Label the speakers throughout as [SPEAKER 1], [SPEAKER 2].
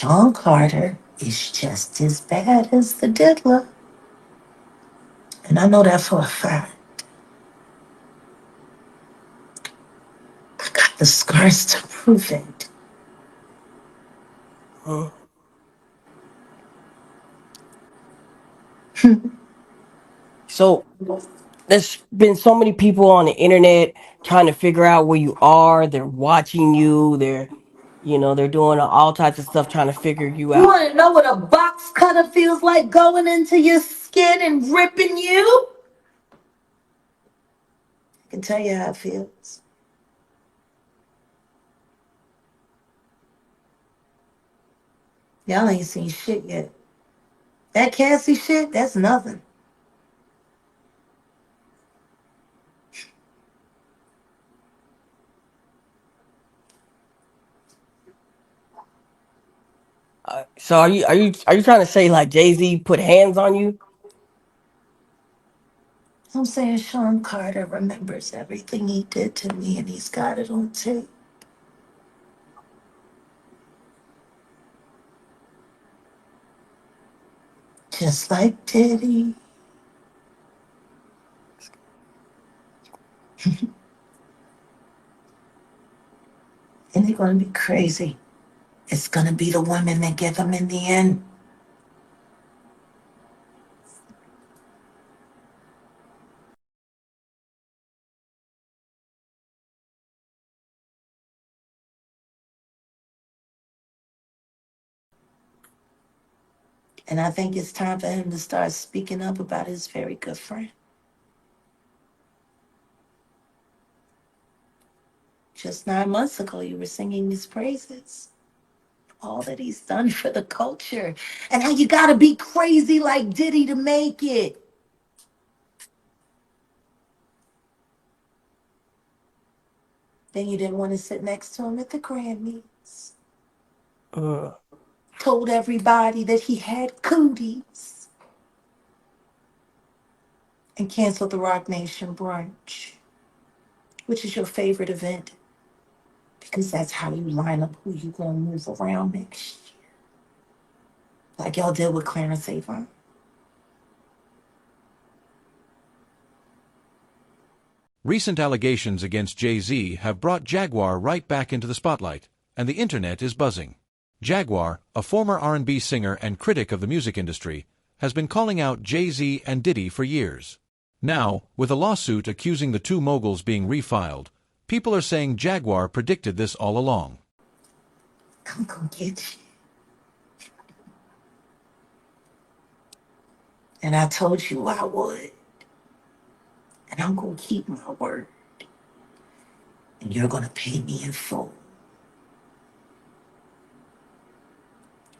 [SPEAKER 1] Sean Carter is just as bad as the diddler. And I know that for a fact. I got the scars to prove it.
[SPEAKER 2] Uh, So there's been so many people on the internet trying to figure out where you are. They're watching you. They're doing all types of stuff trying to figure you
[SPEAKER 1] You
[SPEAKER 2] out.
[SPEAKER 1] want to know what a box cutter feels like going into your skin and ripping you? I can tell you how it feels. Y'all ain't seen shit yet. That Cassie shit, that's nothing.
[SPEAKER 2] So are you trying to say like Jay-Z put hands on you?
[SPEAKER 1] I'm saying Sean Carter remembers everything he did to me and he's got it on tape. Just like Diddy. And they're going to be crazy. It's going to be the women that get them in the end. And I think it's time for him to start speaking up about his very good friend. Just 9 months ago, you were singing his praises. All that he's done for the culture. And how you got to be crazy like Diddy to make it. Then you didn't want to sit next to him at the Grammys.
[SPEAKER 2] Uh,
[SPEAKER 1] Told everybody that he had cooties. And canceled the Rock Nation brunch, which is your favorite event. Because that's how you line up who you gonna move around next year. Like y'all did with Clarence Avon.
[SPEAKER 3] Recent allegations against Jay-Z have brought Jaguar right back into the spotlight, and the internet is buzzing. Jaguar, a former R&B singer and critic of the music industry, has been calling out Jay-Z and Diddy for years. Now, with a lawsuit accusing the two moguls being refiled, people are saying Jaguar predicted this all along.
[SPEAKER 1] I'm gonna get you. And I told you I would. And I'm gonna keep my word. And you're gonna pay me in full.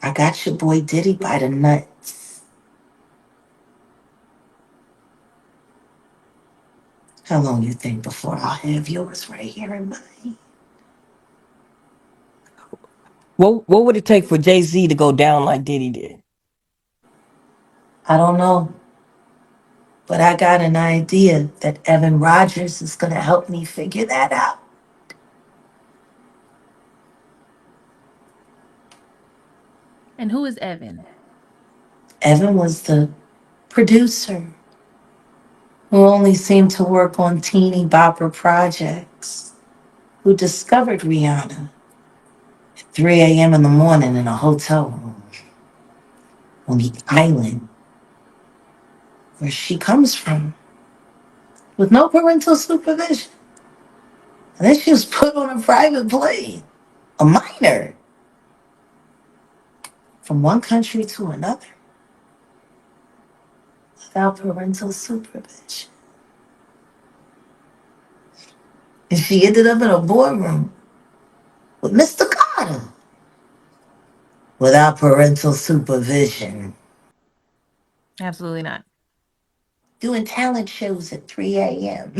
[SPEAKER 1] I got your boy Diddy by the nuts. How long you think before I'll have yours right here in mine?
[SPEAKER 2] what would it take for Jay-Z to go down like Diddy did?
[SPEAKER 1] I don't know. But I got an idea that Evan Rogers is gonna help me figure that out.
[SPEAKER 4] And who is Evan?
[SPEAKER 1] Evan was the producer who only seemed to work on teeny bopper projects, who discovered Rihanna at 3 a.m. in the morning in a hotel room on the island where she comes from with no parental supervision. And then she was put on a private plane, a minor, from one country to another without parental supervision. And she ended up in a boardroom with Mr. Carter without parental supervision,
[SPEAKER 4] Absolutely not.
[SPEAKER 1] doing talent shows at 3 a.m.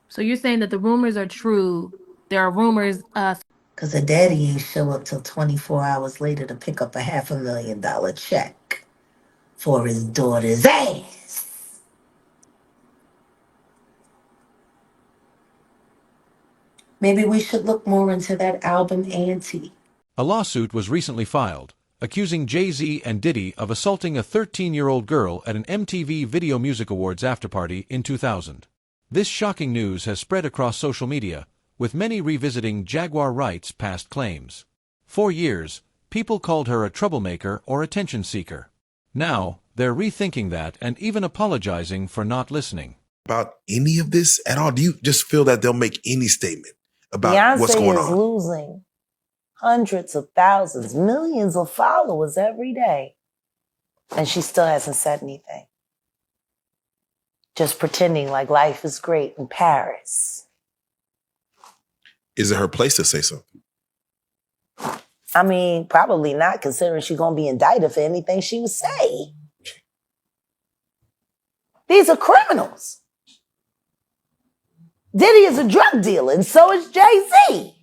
[SPEAKER 4] So you're saying that the rumors are true. There are rumors.
[SPEAKER 1] Because her daddy ain't show up till 24 hours later to pick up a $500,000 check for his daughter's ass. Maybe we should look more into that album ante.
[SPEAKER 3] A lawsuit was recently filed, accusing Jay-Z and Diddy of assaulting a 13-year-old girl at an MTV Video Music Awards afterparty in 2000. This shocking news has spread across social media, with many revisiting Jaguar Wright's past claims. For years, people called her a troublemaker or attention seeker. Now, they're rethinking that and even apologizing for not listening.
[SPEAKER 5] About any of this at all? Do you just feel that they'll make any statement about what's going
[SPEAKER 6] Beyonce is
[SPEAKER 5] on?
[SPEAKER 6] losing hundreds of thousands, millions of followers every day. And she still hasn't said anything. Just pretending like life is great in Paris.
[SPEAKER 5] Is it her place to say something?
[SPEAKER 6] I mean, probably not, considering she's going to be indicted for anything she would say. These are criminals. Diddy is a drug dealer, and so is Jay-Z.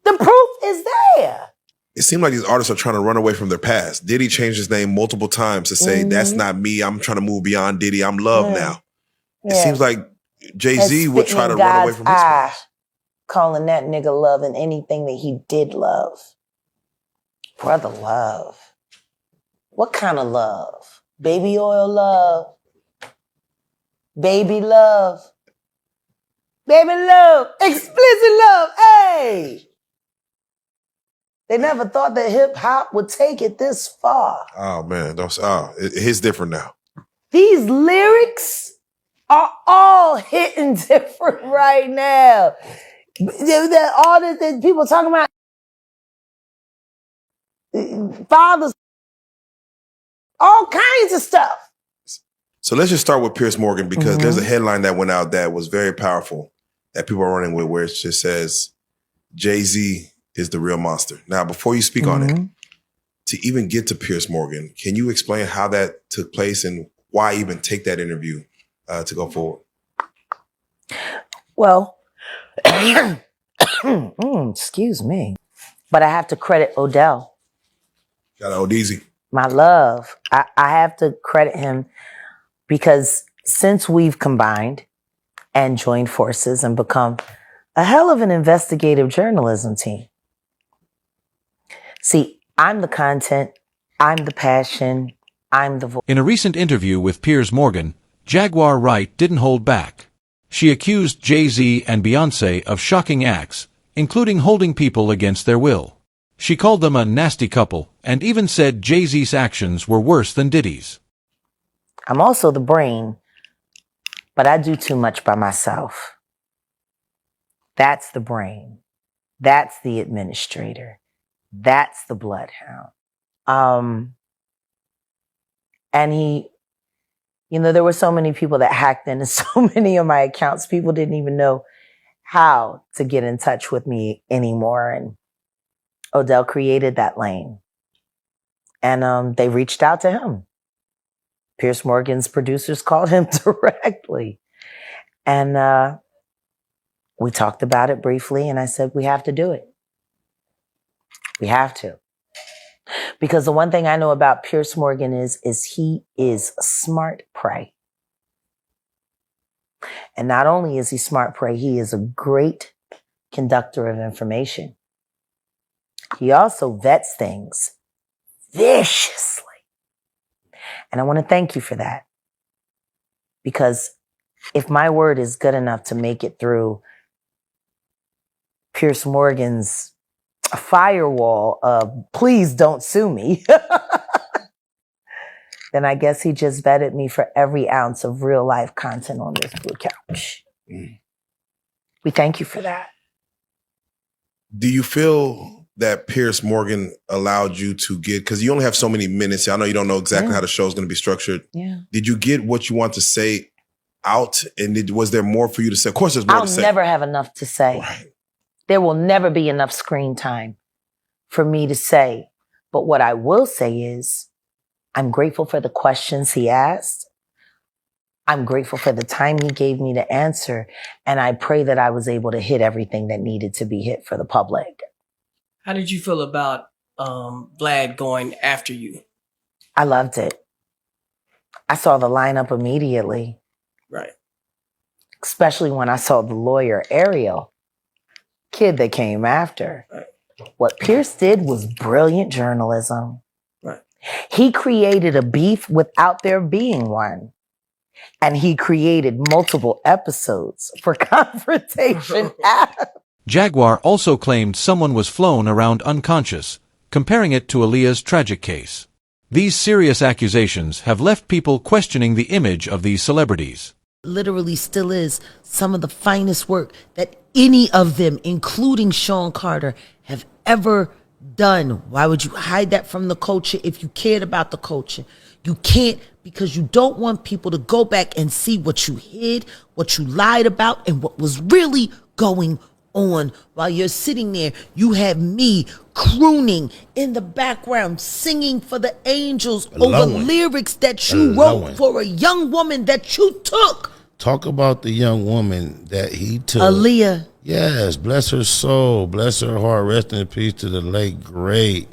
[SPEAKER 6] The proof is there.
[SPEAKER 5] It seems like these artists are trying to run away from their past. Diddy changed his name multiple times to say, that's not me. I'm trying to move beyond Diddy. I'm Love now. It seems like Jay-Z would try to run away from his past.
[SPEAKER 6] Calling that nigga Love and anything that he did love. Brother Love. What kind of love? Baby oil love. Baby love. Baby love. Explicit love. Hey! They never thought that hip hop would take it this far.
[SPEAKER 5] Oh, man. It's different now.
[SPEAKER 6] These lyrics are all hitting different right now. All the people talking about fathers, all kinds of stuff.
[SPEAKER 5] So let's just start with Piers Morgan, because there's a headline that went out that was very powerful that people are running with, where it just says, Jay-Z is the real monster. Now, before you speak on it, to even get to Piers Morgan, can you explain how that took place and why even take that interview to go forward?
[SPEAKER 6] Well, excuse me, but I have to credit Odell.
[SPEAKER 5] Got to Odeezy.
[SPEAKER 6] My love. I have to credit him because since we've combined and joined forces and become a hell of an investigative journalism team. See, I'm the content, I'm the passion, I'm the voice.
[SPEAKER 3] In a recent interview with Piers Morgan, Jaguar Wright didn't hold back. She accused Jay-Z and Beyoncé of shocking acts, including holding people against their will. She called them a nasty couple and even said Jay-Z's actions were worse than Diddy's.
[SPEAKER 6] I'm also the brain, but I do too much by myself. That's the brain. That's the administrator. That's the bloodhound. And he, there were so many people that hacked into so many of my accounts. People didn't even know how to get in touch with me anymore. And Odell created that lane. And they reached out to him. Piers Morgan's producers called him directly. And we talked about it briefly, and I said, we have to do it. We have to. Because the one thing I know about Piers Morgan is he is smart prey. And not only is he smart prey, he is a great conductor of information. He also vets things viciously. And I want to thank you for that. Because if my word is good enough to make it through Piers Morgan's firewall of please don't sue me, then I guess he just vetted me for every ounce of real life content on this blue couch. We thank you for that.
[SPEAKER 5] Do you feel that Piers Morgan allowed you to get, because you only have so many minutes. I know you don't know exactly how the show is going to be structured.
[SPEAKER 6] Yeah.
[SPEAKER 5] Did you get what you want to say out? And was there more for you to say? Of course there's more to say.
[SPEAKER 6] I'll never have enough to say.
[SPEAKER 5] Right.
[SPEAKER 6] There will never be enough screen time for me to say. But what I will say is I'm grateful for the questions he asked. I'm grateful for the time he gave me to answer. And I pray that I was able to hit everything that needed to be hit for the public.
[SPEAKER 2] How did you feel about Vlad going after you?
[SPEAKER 6] I loved it. I saw the lineup immediately.
[SPEAKER 2] Right.
[SPEAKER 6] especially when I saw the lawyer Ariel, kid that came after. What Pierce did was brilliant journalism.
[SPEAKER 2] Right.
[SPEAKER 6] He created a beef without there being one. And he created multiple episodes for Confrontation App.
[SPEAKER 3] Jaguar also claimed someone was flown around unconscious, comparing it to Aaliyah's tragic case. These serious accusations have left people questioning the image of these celebrities.
[SPEAKER 7] Literally still is some of the finest work that any of them, including Sean Carter, have ever done. Why would you hide that from the culture if you cared about the culture? You can't, because you don't want people to go back and see what you hid, what you lied about, and what was really going on. While you're sitting there, you have me crooning in the background, singing for the angels over lyrics that you wrote for a young woman that you took.
[SPEAKER 8] Talk about the young woman that he took.
[SPEAKER 7] Aaliyah.
[SPEAKER 8] Yes, bless her soul, bless her heart, rest in peace to the late great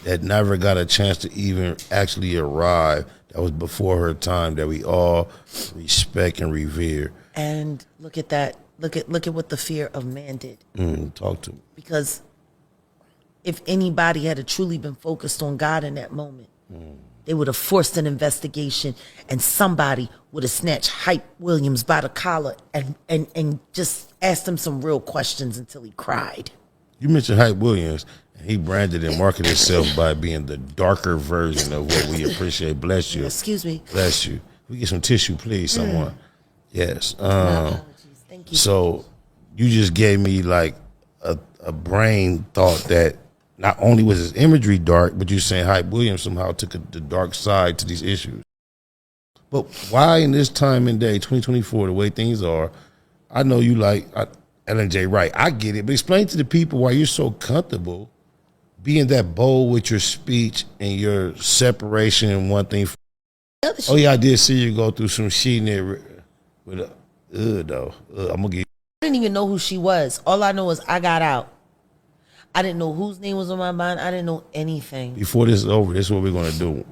[SPEAKER 8] that never got a chance to even actually arrive. That was before her time, that we all respect and revere.
[SPEAKER 7] And look at that. Look at what the fear of man did.
[SPEAKER 8] Talk to me.
[SPEAKER 7] Because if anybody had truly been focused on God in that moment, they would have forced an investigation, and somebody would have snatched Hype Williams by the collar and just asked him some real questions until he cried.
[SPEAKER 8] You mentioned Hype Williams, and he branded and marketed himself by being the darker version of what we appreciate. Bless you.
[SPEAKER 7] Excuse me.
[SPEAKER 8] Bless you. We get some tissue, please, someone. Yes.
[SPEAKER 7] Thank you.
[SPEAKER 8] So you just gave me like a brain thought that not only was his imagery dark, but you're saying Hype Williams somehow took the dark side to these issues. But why in this time and day, 2024, the way things are, I know you like Ellen J. Wright. I get it, but explain to the people why you're so comfortable being that bold with your speech and your separation and one thing. Oh yeah, I did see you go through some shit there with a though. I'm gonna get.
[SPEAKER 7] I didn't even know who she was. All I know is I got out. I didn't know whose name was on my mind. I didn't know anything.
[SPEAKER 8] Before this is over, this is what we're gonna do.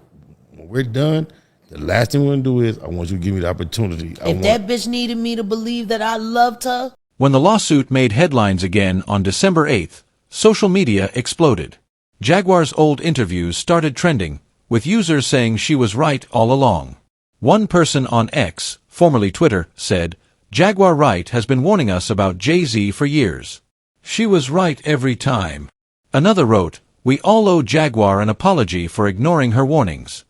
[SPEAKER 8] When we're done, the last thing we're gonna do is I want you to give me the opportunity.
[SPEAKER 7] If that bitch needed me to believe that I loved her.
[SPEAKER 3] When the lawsuit made headlines again on December 8th, social media exploded. Jaguar's old interviews started trending, with users saying she was right all along. One person on X, formerly Twitter, said, "Jaguar Wright has been warning us about Jay-Z for years. She was right every time." Another wrote, "We all owe Jaguar an apology for ignoring her warnings."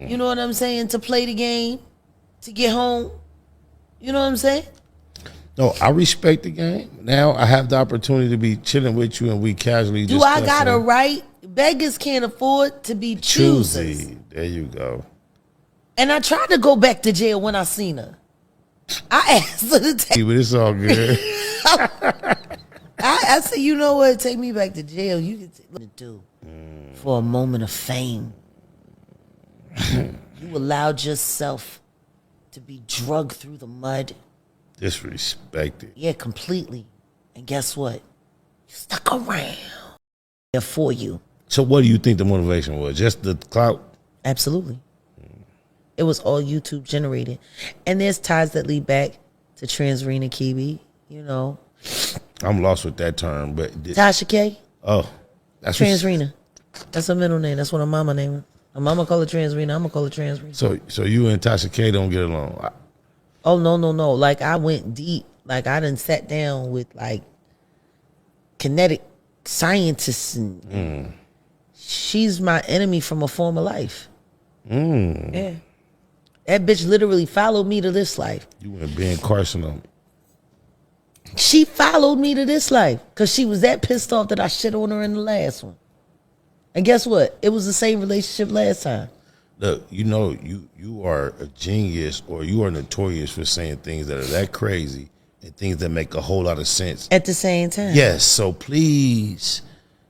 [SPEAKER 7] You know what I'm saying? To play the game, to get home. You know what I'm saying?
[SPEAKER 8] No, I respect the game. Now I have the opportunity to be chilling with you and we casually
[SPEAKER 7] Do I got a right? Beggars can't afford to be choosers.
[SPEAKER 8] Choosy. There you go.
[SPEAKER 7] And I tried to go back to jail when I seen her. I asked her to take
[SPEAKER 8] But it's all good.
[SPEAKER 7] I said, you know what? Take me back to jail. You can what to do for a moment of fame. You allowed yourself to be drugged through the mud.
[SPEAKER 8] Disrespected.
[SPEAKER 7] Yeah, completely. And guess what? You stuck around. There for you.
[SPEAKER 8] So what do you think the motivation was? Just the clout?
[SPEAKER 7] Absolutely. It was all YouTube generated. And there's ties that lead back to Transrena Kibi, you know.
[SPEAKER 8] I'm lost with that term, but
[SPEAKER 7] Tasha K.
[SPEAKER 8] Oh. That's
[SPEAKER 7] Transrena. That's her middle name. That's what her mama named her. Her mama call her Transrena. I'm gonna call her Transrena.
[SPEAKER 8] So you and Tasha K don't get along.
[SPEAKER 7] Oh no. Like I went deep. Like I done sat down with like kinetic scientists and she's my enemy from a former life. Yeah. That bitch literally followed me to this life.
[SPEAKER 8] You went Ben Carson on me.
[SPEAKER 7] She followed me to this life because she was that pissed off that I shit on her in the last one. And guess what? It was the same relationship last time.
[SPEAKER 8] Look, you know, you are a genius, or you are notorious for saying things that are that crazy and things that make a whole lot of sense.
[SPEAKER 7] At the same time.
[SPEAKER 8] Yes, so please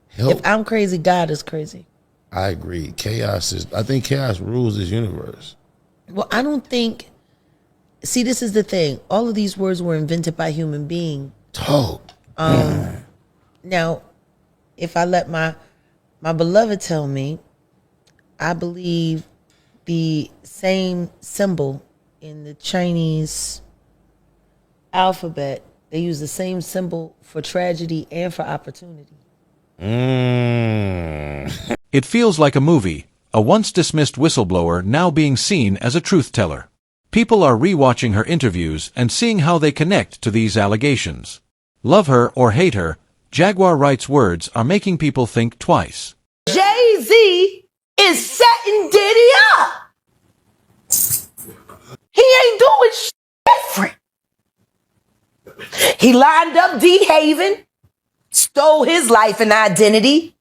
[SPEAKER 8] help.
[SPEAKER 7] If I'm crazy, God is crazy.
[SPEAKER 8] I agree. I think chaos rules this universe.
[SPEAKER 7] Well, I don't think, see, this is the thing. All of these words were invented by human beings.
[SPEAKER 8] Talk.
[SPEAKER 7] Now, if I let my beloved tell me, I believe the same symbol in the Chinese alphabet, they use the same symbol for tragedy and for opportunity.
[SPEAKER 3] It feels like a movie, a once dismissed whistleblower now being seen as a truth teller. People are rewatching her interviews and seeing how they connect to these allegations. Love her or hate her, Jaguar Wright's words are making people think twice.
[SPEAKER 6] Jay-Z is setting Diddy up. He ain't doing shit different. He lined up D-Haven, stole his life and identity.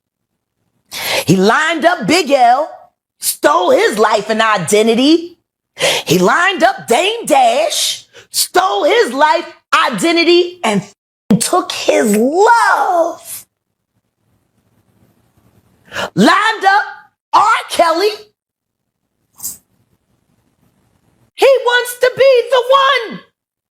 [SPEAKER 6] He lined up Big L, stole his life and identity. He lined up Dame Dash, stole his life, identity, and took his love. Lined up R. Kelly. He wants to be the one.